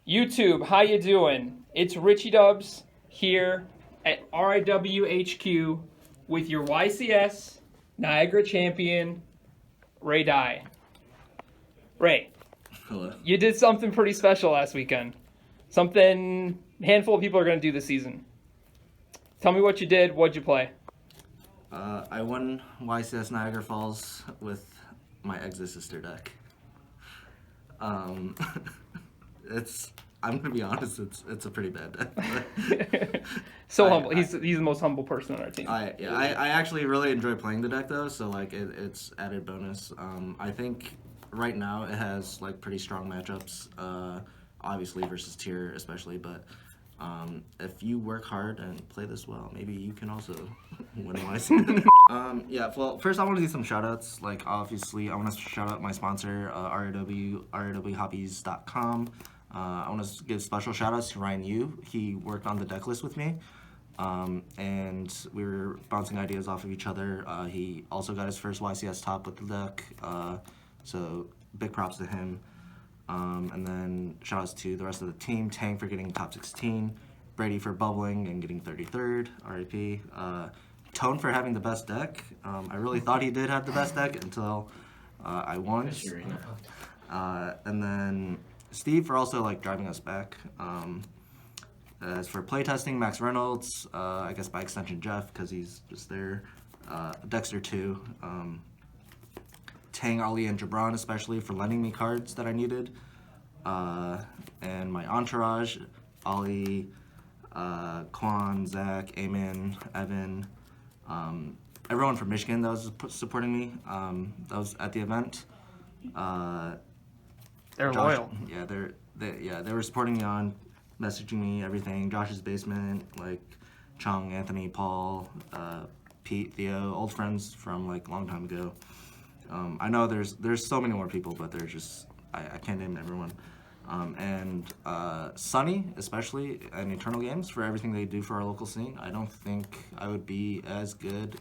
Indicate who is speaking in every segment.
Speaker 1: YouTube, how you doing? It's Richie Dubs here at RIWHQ with your YCS Niagara Champion, Ray Dai. Ray,
Speaker 2: Hello.
Speaker 1: you did something pretty special last weekend. Something a handful of people are going to do this season. Tell me what you did, what'd you play?
Speaker 2: I won YCS Niagara Falls with my Exosister deck. I'm gonna be honest, it's a pretty bad deck.
Speaker 1: Humble. He's the most humble person on our team.
Speaker 2: I actually really enjoy playing the deck though, so like it's added bonus. I think right now it has like pretty strong matchups, obviously versus tier especially, but if you work hard and play this well, maybe you can also win YCS. Yeah, well, first I want to do some shoutouts. Like, obviously, I want to shout out my sponsor, RIWHobbies.com. I want to give special shoutouts to Ryan Yu. He worked on the deck list with me, and we were bouncing ideas off of each other. He also got his first YCS top with the deck, so big props to him. And then shoutouts to the rest of the team. Tang for getting top 16, Brady for bubbling and getting 33rd, RIP. Tone for having the best deck. I really thought he did have the best deck until I won. And then Steve for also like driving us back. As for playtesting, Max Reynolds, I guess by extension Jeff because he's just there. Dexter too. Tang, Ali, and Jabron especially for lending me cards that I needed. And my entourage, Ali, Quan, Zach, Eamon, Evan, everyone from Michigan that was supporting me, that was at the event.
Speaker 1: They're
Speaker 2: Josh,
Speaker 1: loyal.
Speaker 2: Yeah, they were supporting me on messaging me, everything. Josh's basement, like Chung, Anthony, Paul, Pete, Theo, old friends from like a long time ago. I know there's so many more people, but they're just I can't name everyone. And Sunny, especially, and Eternal Games for everything they do for our local scene. I don't think I would be as good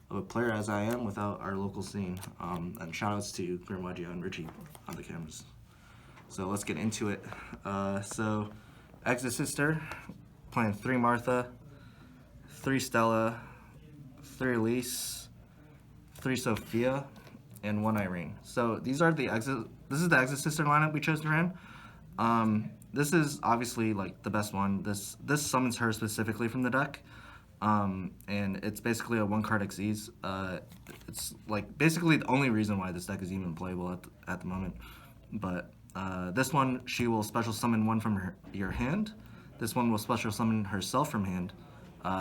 Speaker 2: of a player as I am without our local scene. And shoutouts to Grim Yugioh and Richie on the cameras. So let's get into it. So Exosister, playing 3 Martha, 3 Stella, 3 Elise, 3 Sophia, and 1 Irene. So these are this is the Exosister lineup we chose to run. This is obviously like the best one. This summons her specifically from the deck. And it's basically a 1-card Xyz. It's like basically the only reason why this deck is even playable at the moment. But this one, she will special summon 1 from your hand. This one will special summon herself from hand.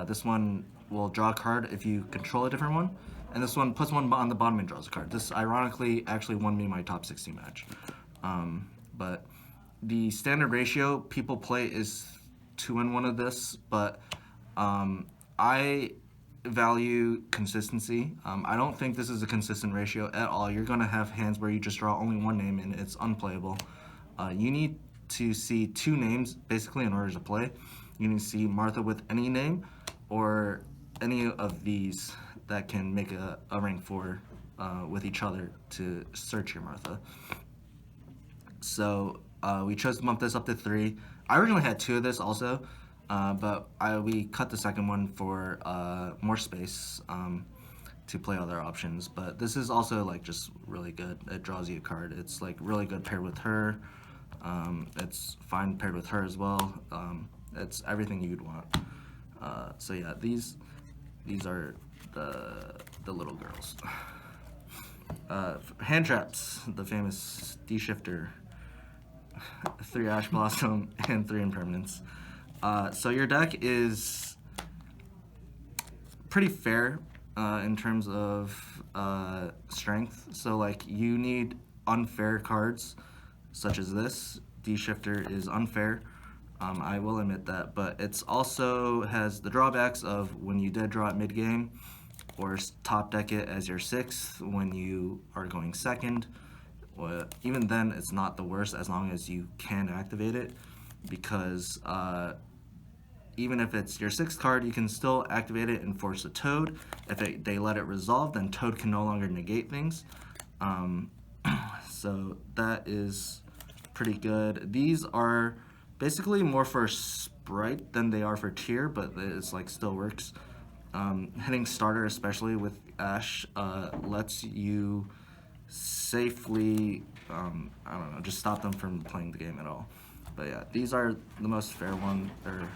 Speaker 2: This one will draw a card if you control a different one. And this one puts 1 on the bottom and draws a card. This ironically actually won me my top 60 match. But the standard ratio people play is 2-in-1 of this, but I value consistency. I don't think this is a consistent ratio at all. You're gonna have hands where you just draw only 1 name and it's unplayable. You need to see 2 names basically in order to play. You need to see Martha with any name or any of these that can make a rank 4 with each other to search your Martha. So we chose to bump this up to 3. I originally had 2 of this also, but we cut the second one for more space to play other options. But this is also like just really good. It draws you a card. It's like really good paired with her. It's fine paired with her as well. It's everything you'd want. So yeah, these are the little girls. Hand traps, the famous D-shifter, 3 Ash Blossom, and 3 Impermanence. So your deck is pretty fair in terms of strength. So like you need unfair cards, such as this. D-shifter is unfair. I will admit that, but it's also has the drawbacks of when you dead draw at mid-game, or top deck it as your 6th when you are going 2nd. Well, even then, it's not the worst as long as you can activate it, because even if it's your 6th card, you can still activate it and force a Toad. If they let it resolve, then Toad can no longer negate things. So that is pretty good. These are basically more for Sprite than they are for tier, but it's like still works. Hitting starter, especially with Ash, lets you safely, I don't know, just stop them from playing the game at all. But yeah, these are the most fair one, or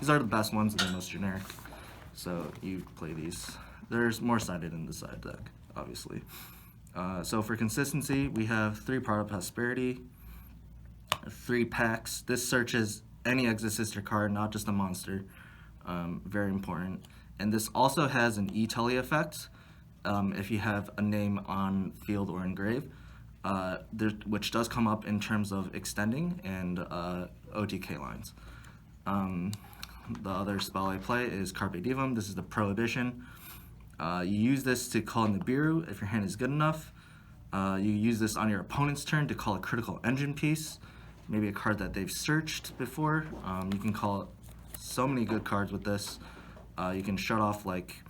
Speaker 2: these are the best ones and the most generic. So you play these. There's more sided in the side deck, obviously. So for consistency, we have 3 Part of Prosperity, 3 packs. This searches any Exosister card, not just a monster. Very important. And this also has an E-Tully effect if you have a name on field or engrave, which does come up in terms of extending and OTK lines. The other spell I play is Carpe Diem. This is the Prohibition. You use this to call in Nibiru if your hand is good enough. You use this on your opponent's turn to call a critical engine piece, maybe a card that they've searched before. You can call so many good cards with this. You can shut off like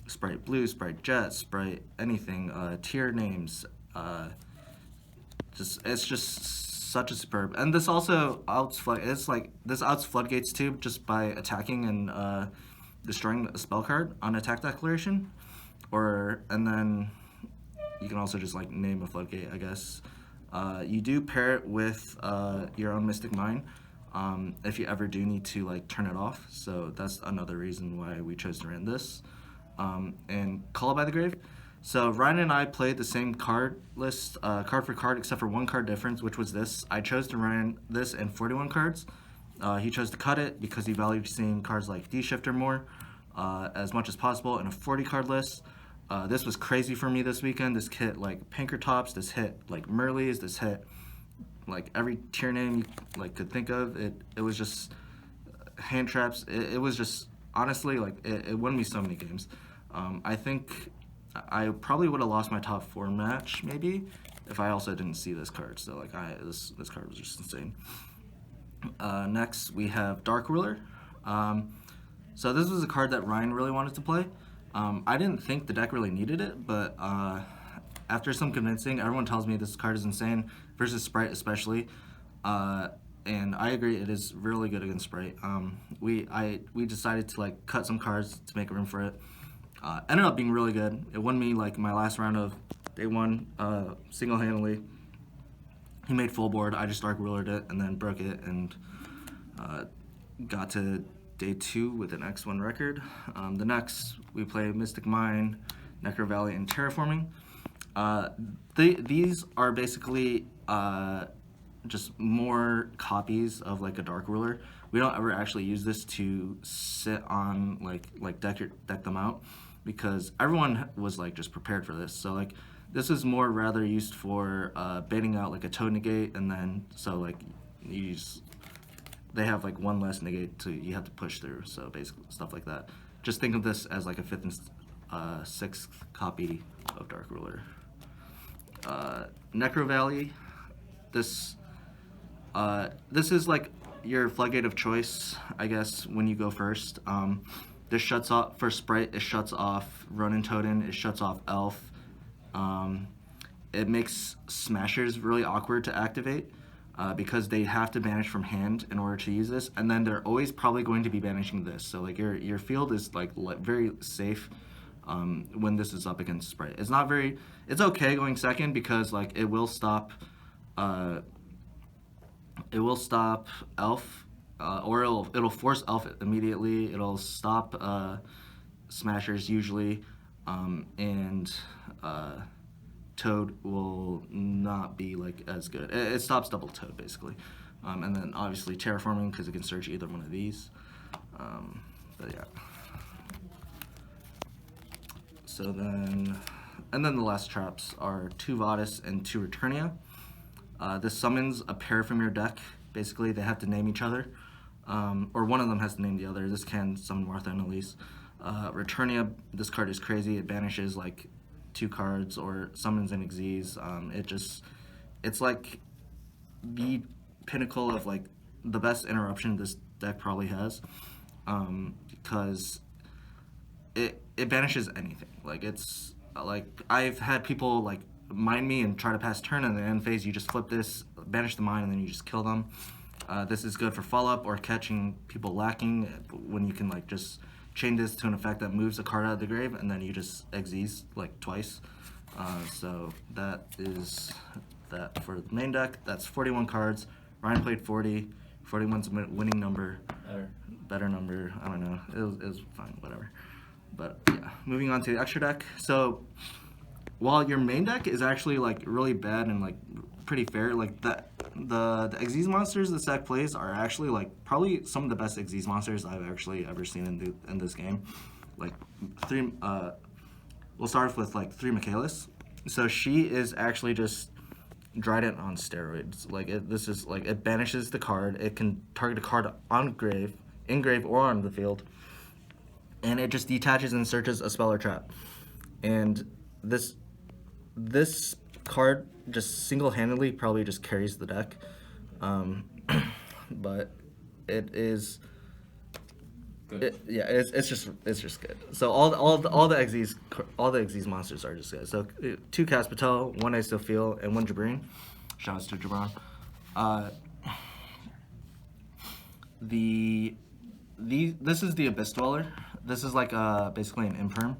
Speaker 2: Sprite Blue, Sprite Jet, Sprite anything, tier names. It's just such a superb. And this also outs floodgates too, just by attacking and destroying a spell card on attack declaration, and then you can also just like name a floodgate, I guess. You do pair it with your own Mystic Mine if you ever do need to like turn it off. So that's another reason why we chose to run this. And Call by the Grave. So Ryan and I played the same card list, card for card, except for 1 card difference, which was this. I chose to run this in 41 cards. He chose to cut it because he valued seeing cards like D-Shifter more as much as possible in a 40 card list. This was crazy for me this weekend. This hit like Pinkertops, this hit like Merleys, this hit like every tier name you like could think of. It was just hand traps. It was just honestly like it won me so many games. I think I probably would have lost my top 4 match maybe if I also didn't see this card. So like this card was just insane. Next we have Dark Ruler. So this was a card that Ryan really wanted to play. I didn't think the deck really needed it, but after some convincing, everyone tells me this card is insane, versus Sprite especially. And I agree, it is really good against Sprite. We decided to like cut some cards to make room for it. Ended up being really good. It won me like my last round of day 1 single-handedly. He made full board, I just Dark Rulered it and then broke it and got to day 2 with an X1 record. The next, we play Mystic Mine, Necro Valley, and Terraforming. These are basically just more copies of like a Dark Ruler. We don't ever actually use this to sit on like deck them out, because everyone was like just prepared for this. So like this is more rather used for baiting out like a Toad Negate, and then so like they have like 1 less negate you have to push through. So basically stuff like that. Just think of this as like a 5th and 6th copy of Dark Ruler. Necro Valley. This is like your floodgate of choice, I guess, when you go first. This shuts off, for Sprite, it shuts off Ronin Totem, it shuts off Elf. It makes Smashers really awkward to activate because they have to banish from hand in order to use this, and then they're always probably going to be banishing this. So like your field is like very safe when this is up against Sprite. It's okay going second because like it will stop Elf, or it'll force Elf immediately. It'll stop Smashers usually, and Toad will not be like as good. It stops double Toad basically, and then obviously Terraforming because it can search either one of these. But yeah. So then the last traps are 2 Vadis and 2 Returnia. This summons a pair from your deck. Basically, they have to name each other, or one of them has to name the other. This can summon Martha and Elise. Returnia, this card is crazy. It banishes like 2 cards or summons an Xyz. It's like the pinnacle of like the best interruption this deck probably has, because it banishes anything. Like it's like I've had people like mine me and try to pass turn, and in the end phase you just flip this, banish the mine, and then you just kill them. This is good for follow-up or catching people lacking when you can like just chain this to an effect that moves a card out of the grave and then you just Xyz like twice. So that is that for the main deck. That's 41 cards. Ryan played 40. 41's a winning number. Better number. I don't know. It was fine. Whatever. But yeah, moving on to the extra deck. So while your main deck is actually like really bad and like pretty fair, like the Xyz monsters this deck plays are actually like probably some of the best Xyz monsters I've actually ever seen in this game. Like we'll start off with like 3 Michaelis. So she is actually just Dryden on steroids. Like this is like it banishes the card. It can target a card on grave, in grave, or on the field, and it just detaches and searches a spell or trap. And this card just single-handedly probably just carries the deck, but it is. It's just good. So all the Xyz monsters are just good. So 2 Caspatel, 1 Isophil, and 1 Jabrin. Shoutouts to Jabron. This is the Abyss Dweller. This is like basically an imperm.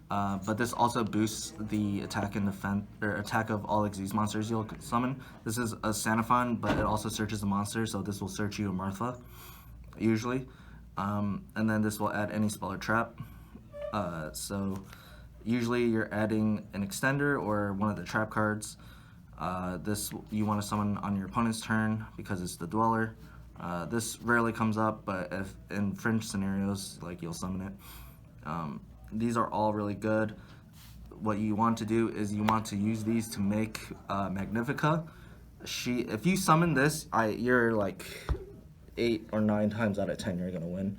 Speaker 2: But this also boosts the attack and defense or attack of all Xyz monsters you'll summon. This is a Sanaphon, but it also searches a monster, so this will search you a Martha, usually. And then this will add any spell or trap. So usually you're adding an extender or one of the trap cards. This you want to summon on your opponent's turn because it's the Dweller. This rarely comes up, but if in fringe scenarios, like you'll summon it. These are all really good. What you want to do is you want to use these to make Magnifica. If you summon this, you're like 8 or 9 times out of 10 you're gonna win.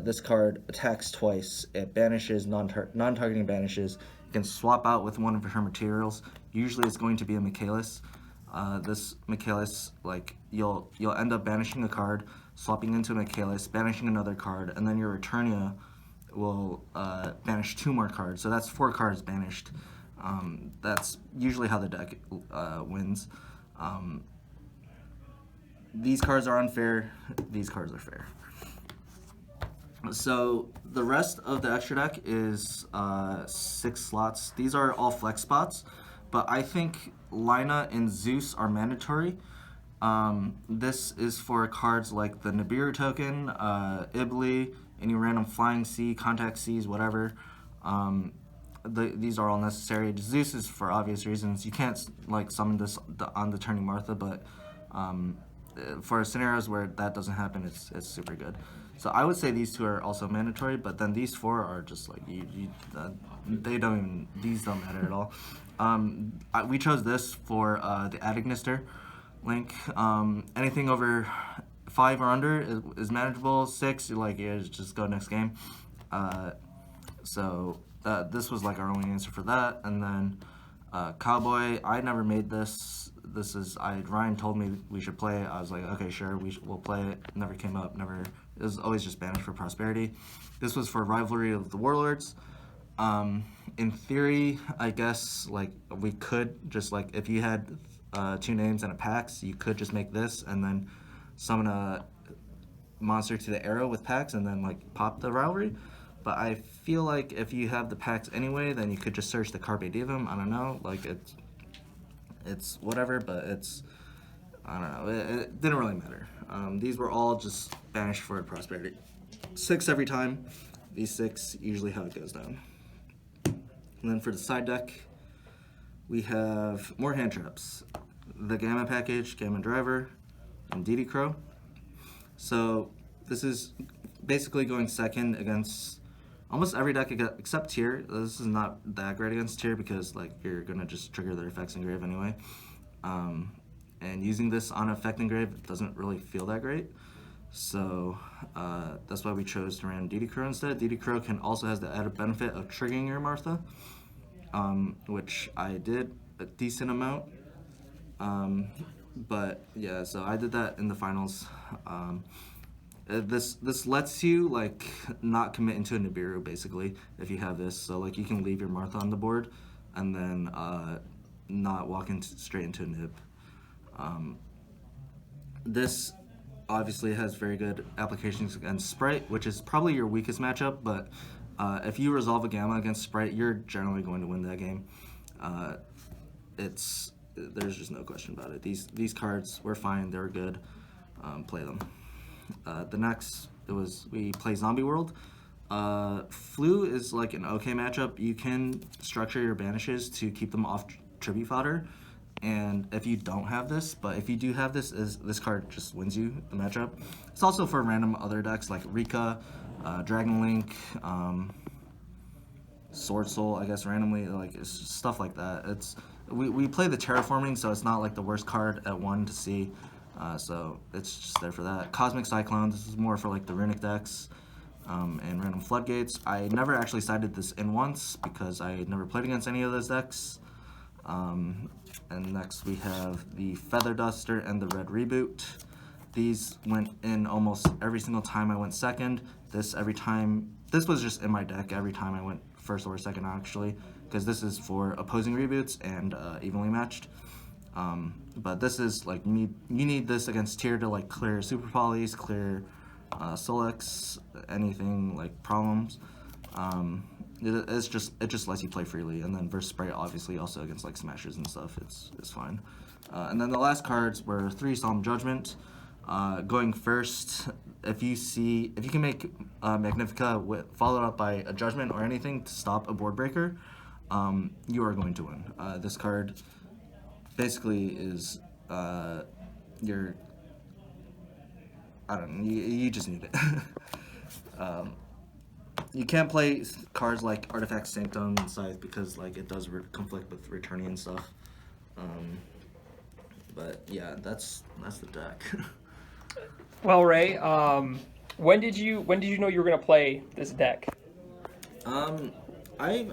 Speaker 2: This card attacks twice. It banishes non-targeting banishes. You can swap out with one of her materials. Usually it's going to be a Michaelis. This Michaelis, like you'll end up banishing a card, swapping into a Michaelis, banishing another card, and then your Eternia will banish 2 more cards. So that's 4 cards banished. That's usually how the deck wins. These cards are unfair. These cards are fair. So the rest of the extra deck is 6 slots. These are all flex spots, but I think Lina and Zeus are mandatory. This is for cards like the Nibiru token, Ibli, any random flying sea, contact seas, whatever. These are all necessary. Zeus is for obvious reasons. You can't like summon this on the turning Martha, but for scenarios where that doesn't happen, it's super good. So I would say these 2 are also mandatory, but then these 4 are just like these don't matter at all. We chose this for the Adagnister link. Anything over 5 or under is manageable. 6, just go next game. So this was like our only answer for that. And then Cowboy, I never made this. Ryan told me we should play it. I was like, okay, sure, we'll play it. Never came up. It was always just banished for prosperity. This was for Rivalry of the Warlords. In theory, I guess like we could just like if you had 2 names and a Pax, you could just make this and then summon a monster to the arrow with Pax and then like pop the Rivalry. But I feel like if you have the Pax anyway, then you could just search the Carpe Diem. I don't know, like it's whatever, but I don't know, it didn't really matter. These were all just banished for prosperity. 6 every time. These 6 usually how it goes down. And then for the side deck, we have more hand traps. The Gamma package, Gamma Driver, and DD Crow. So this is basically going second against almost every deck except Tier. This is not that great against Tier because like you're gonna just trigger their effects in grave anyway. And using this on effect in grave doesn't really feel that great. So that's why we chose to run DD Crow instead. DD Crow also has the added benefit of triggering your Martha, which I did a decent amount. But yeah, so I did that in the finals. This lets you like not commit into a Nibiru basically if you have this. So like you can leave your Martha on the board and then not walk straight into a Nib. this obviously has very good applications against Sprite, which is probably your weakest matchup, but if you resolve a Gamma against Sprite, you're generally going to win that game. There's just no question about it. These cards were fine, they were good. Play them. The next, we play Zombie World. Flu is like an okay matchup. You can structure your banishes to keep them off tribute fodder, and if you don't have this, but if you do have this, this card just wins you the matchup. It's also for random other decks like Rika, Dragon Link, Sword Soul, I guess randomly, like it's just stuff like that. We play the terraforming, so it's not like the worst card at 1 to see. So it's just there for that. Cosmic Cyclone, this is more for like the runic decks, and random floodgates. I never actually sided this in once because I never played against any of those decks. And next we have the Feather Duster and the Red Reboot. These went in almost every single time I went second. This was just in my deck every time I went first or second actually, because this is for opposing reboots and evenly matched. But this is like you need this against tier to like clear super polys, clear Solex, anything like problems. It just lets you play freely, and then versus Sprite obviously also against like smashers and stuff. It's fine. And then the last cards were 3 Solemn Judgment. Going first, if you can make Magnifica followed up by a Judgment or anything to stop a board breaker, you are going to win. This card basically is you just need it. You can't play cards like Artifact Sanctum and Scythe because like it does conflict with returning and stuff. But yeah, that's the deck.
Speaker 1: Well, Ray, when did you know you were gonna play this deck?
Speaker 2: I've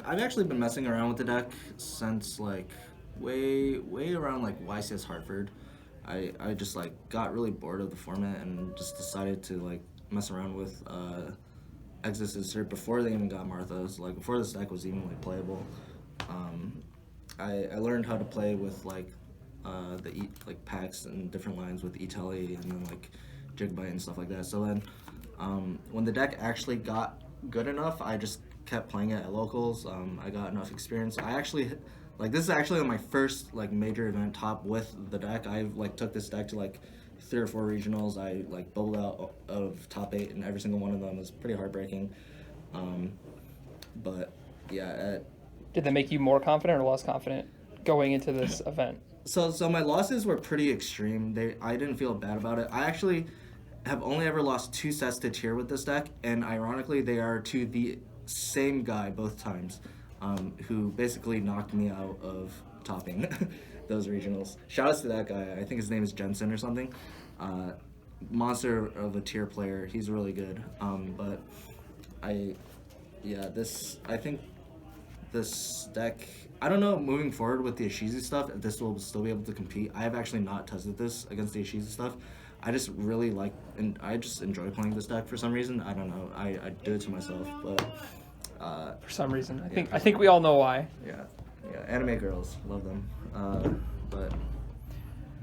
Speaker 2: actually been messing around with the deck since like way around like YCS Hartford. I just like got really bored of the format and just decided to like mess around with Exosister before they even got Marthas, like before this deck was even like playable. I learned how to play with like like packs and different lines with E-Telly and then like Jigbite and stuff like that. So then when the deck actually got good enough, I just kept playing it at locals. I got enough experience. This is actually my first like major event top with the deck. I like took this deck to like 3 or 4 regionals. I like bubbled out of top 8 in every single one of them. It was pretty heartbreaking. But yeah.
Speaker 1: Did that make you more confident or less confident going into this event?
Speaker 2: So my losses were pretty extreme. I didn't feel bad about it. I actually have only ever lost 2 sets to tier with this deck, and ironically they are to the same guy both times, who basically knocked me out of topping those regionals. Shoutouts to that guy. I think his name is Jensen or something. Monster of a tier player. He's really good. But I think this deck, I don't know, moving forward with the Ishizu stuff, if this will still be able to compete. I have actually not tested this against the Ishizu stuff. I just really like, and I just enjoy playing this deck for some reason. I don't know. I do it to myself, but
Speaker 1: for some reason, I think we all know why.
Speaker 2: Yeah, anime girls love them. But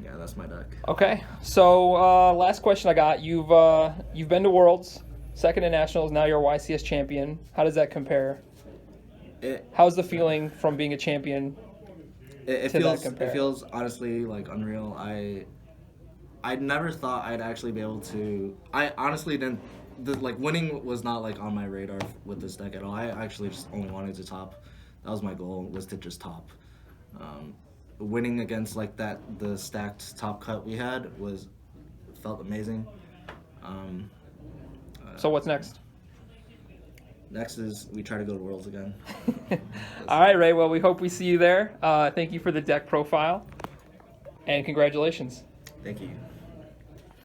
Speaker 2: yeah, that's my deck.
Speaker 1: Okay, so last question I got. You've been to Worlds, second in Nationals. Now you're a YCS champion. How does that compare? How's the feeling from being a champion?
Speaker 2: It feels honestly like unreal. I never thought I'd actually be able to. I honestly didn't. Winning was not like on my radar with this deck at all. I actually just only wanted to top. That was my goal, was to just top. Winning against like the stacked top cut we had felt amazing.
Speaker 1: So what's next?
Speaker 2: Next is we try to go to Worlds again.
Speaker 1: All right, Ray. Well, we hope we see you there. Thank you for the deck profile, and congratulations.
Speaker 2: Thank you.